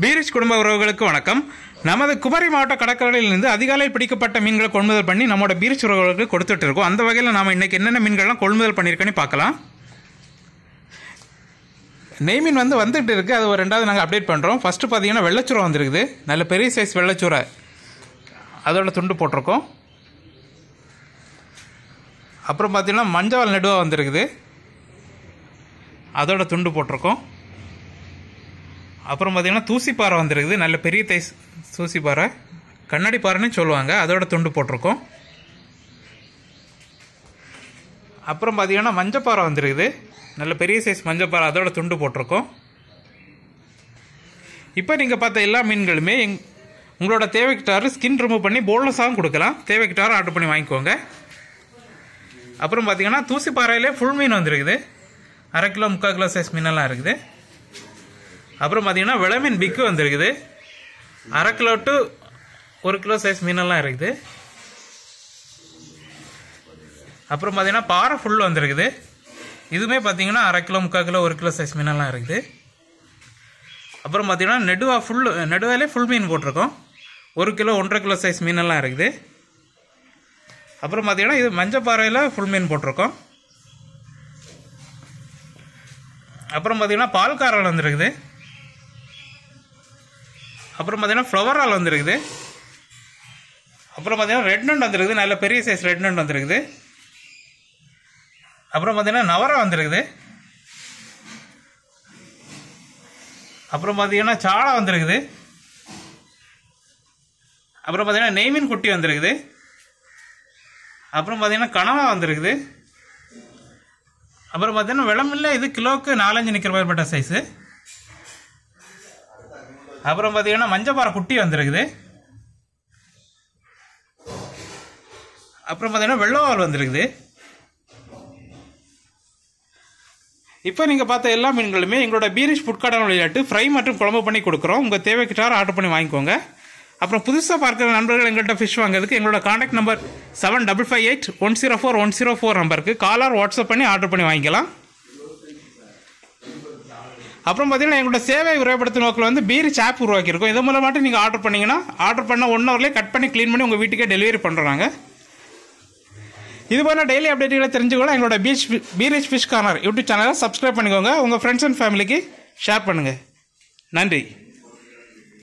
பீரிச் குடும்ப உறவுகளுக்கு வணக்கம். நமது குமரி மாவட்ட கடற்கரையிலிருந்து அதிகாலை பிடிக்கப்பட்ட மீன்களை கொள்முதல் பண்ணி நம்மளோட பீரிச் உறவுகளுக்கு கொடுத்துட்டு இருக்கோம். அந்த வகையில் நாம் இன்றைக்கி என்னென்ன மீன்கள்லாம் கொள்முதல் பண்ணியிருக்கேன்னு பார்க்கலாம். நெய் மீன் வந்துட்டு இருக்குது. அது ஒரு ரெண்டாவது நாங்கள் அப்டேட் பண்ணுறோம். ஃபஸ்ட்டு பார்த்தீங்கன்னா வெள்ளச்சூரை வந்துருக்குது. நல்ல பெரிய சைஸ் வெள்ளச்சூரை, அதோட துண்டு போட்டிருக்கோம். அப்புறம் பார்த்தீங்கன்னா மஞ்சள் நெடுவாக வந்துருக்குது, அதோட துண்டு போட்டிருக்கோம். அப்புறம் பார்த்தீங்கன்னா தூசிப்பாறை வந்துருக்குது. நல்ல பெரிய தைஸ் தூசிப்பாறை, கண்ணாடி பாறைன்னு சொல்லுவாங்க, அதோட துண்டு போட்டிருக்கோம். அப்புறம் பார்த்தீங்கன்னா மஞ்சப்பாறை வந்துருக்குது. நல்ல பெரிய சைஸ் மஞ்சப்பாறை, அதோட துண்டு போட்டிருக்கோம். இப்போ நீங்கள் பார்த்த எல்லா மீன்களுமே உங்களோட தேவைக்கிட்டாரு ஸ்கின் ரிமூவ் பண்ணி போன்லெஸ்ஸாகவும் கொடுக்கலாம். தேவைக்கிட்டாரு ஆர்டர் பண்ணி வாங்கிக்கோங்க. அப்புறம் பார்த்தீங்கன்னா தூசிப்பாறையிலே ஃபுல் மீன் வந்துருக்குது. 1/2 கிலோ 3/4 கிலோ சைஸ் மீனெல்லாம் இருக்குது. அப்புறம் பார்த்தீங்கன்னா விலை மீன் பிக்கு வந்துருக்குது. 1/2 கிலோ டு 1 கிலோ சைஸ் மீனெல்லாம் இருக்குது. அப்புறம் பார்த்தீங்கன்னா பாறை ஃபுல் வந்துருக்குது. இதுவுமே பார்த்தீங்கன்னா 1/2 கிலோ 3/4 கிலோ 1 கிலோ சைஸ் மீனெல்லாம் இருக்குது. அப்புறம் பார்த்தீங்கன்னா நெடுவாலே ஃபுல் மீன் போட்டிருக்கோம். 1 கிலோ 1.5 கிலோ சைஸ் மீனெல்லாம் இருக்குது. அப்புறம் பார்த்தீங்கன்னா இது மஞ்சப்பாறையில் ஃபுல் மீன் போட்டிருக்கோம். அப்புறம் பார்த்தீங்கன்னா பால்காரால் வந்துருக்குது. அப்புறம் பார்த்தீங்கன்னா ஃப்ளவர் ஆல் வந்துருக்குது. அப்புறம் பார்த்தீங்கன்னா ரெட் நண்ட் வந்துருக்குது. நல்ல பெரிய சைஸ் ரெட் நண்ட் வந்துருக்குது. அப்புறம் பார்த்தீங்கன்னா நவரா வந்துருக்குது. அப்புறம் பார்த்தீங்கன்னா சாளா வந்துருக்குது. அப்புறம் பார்த்தீங்கன்னா நெய்மீன் குட்டி வந்துருக்குது. அப்புறம் பார்த்தீங்கன்னா கனவா வந்துருக்குது. அப்புறம் பார்த்தீங்கன்னா விளம்பில் இது கிலோவுக்கு 4-5 நிற்கிற மாதிரிப்பட்ட சைஸு. அப்புறம் பார்த்தீங்கன்னா மஞ்சப்பாறை குட்டி வந்துருக்குது. அப்புறம் பார்த்தீங்கன்னா வெள்ளவால் வந்துருக்குது. இப்போ நீங்கள் பார்த்த எல்லா மீன்களுமே எங்களோட பீரிச் ஃபுட் கார்டன் விளையாட்டு ஃப்ரை மற்றும் குழம்பு பண்ணி கொடுக்குறோம். உங்கள் தேவைக்கிட்டார ஆர்டர் பண்ணி வாங்கிக்கோங்க. அப்புறம் புதுசாக பார்க்குற நண்பர்கள் எங்கள்கிட்ட ஃபிஷ் வாங்குறதுக்கு எங்களோட கான்டாக்ட் நம்பர் 7558-104-104 நம்பருக்கு காலர் வாட்ஸ்அப் பண்ணி ஆர்டர் பண்ணி வாங்கிக்கலாம். அப்புறம் பார்த்தீங்கன்னா எங்களோட சேவை விரைவுபடுத்தும் நோக்கில் பீரிச் ஆப் உருவாக்கியிருக்கோம். இது மூலமாட்டு நீங்கள் ஆர்டர் பண்ணிங்கன்னா ஆர்டர் பண்ண 1 ஹவர்லேயே கட் பண்ணி க்ளீன் பண்ணி உங்கள் வீட்டுக்கே டெலிவரி பண்ணுறாங்க. இது போல டெய்லி அப்டேட்டுகளை தெரிஞ்சுக்கொள்ள எங்களோட பீரிச் ஃபிஷ் கார்னர் யூடியூப் சேனலை சப்ஸ்கிரைப் பண்ணிக்கோங்க. உங்கள் ஃப்ரெண்ட்ஸ் அண்ட் ஃபேமிலிக்கு ஷேர் பண்ணுங்கள். நன்றி.